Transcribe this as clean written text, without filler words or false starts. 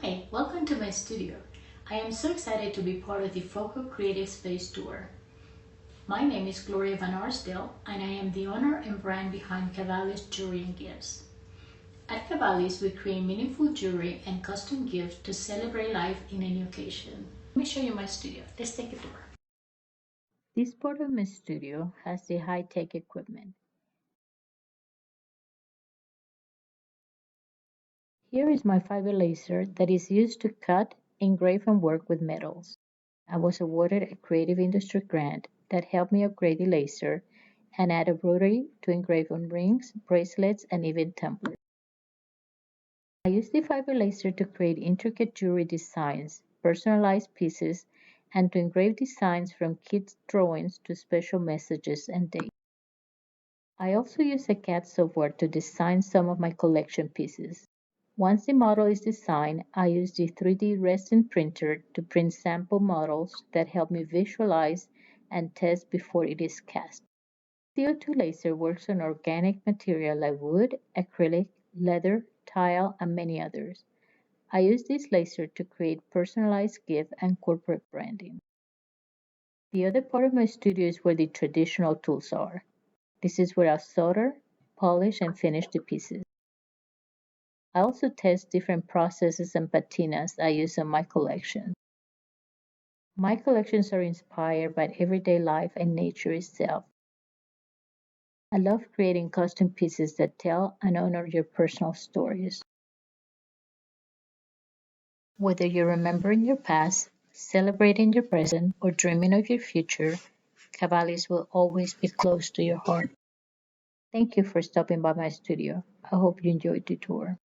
Hi, welcome to my studio. I am so excited to be part of the Foco Creative Space Tour. My name is Gloria Van Arsdale, and I am the owner and brand behind Kavalis Jewelry and Gifts. At Kavalis, we create meaningful jewelry and custom gifts to celebrate life in a new occasion. Let me show you my studio. Let's take a tour. This part of my studio has the high-tech equipment. Here is my fiber laser that is used to cut, engrave, and work with metals. I was awarded a creative industry grant that helped me upgrade the laser and add a rotary to engrave on rings, bracelets, and even tumblers. I use the fiber laser to create intricate jewelry designs, personalized pieces, and to engrave designs from kids' drawings to special messages and dates. I also use a CAD software to design some of my collection pieces. Once the model is designed, I use the 3D resin printer to print sample models that help me visualize and test before it is cast. CO2 laser works on organic material like wood, acrylic, leather, tile, and many others. I use this laser to create personalized gift and corporate branding. The other part of my studio is where the traditional tools are. This is where I solder, polish, and finish the pieces. I also test different processes and patinas I use in my collection. My collections are inspired by everyday life and nature itself. I love creating custom pieces that tell and honor your personal stories. Whether you're remembering your past, celebrating your present, or dreaming of your future, Kavalis will always be close to your heart. Thank you for stopping by my studio. I hope you enjoyed the tour.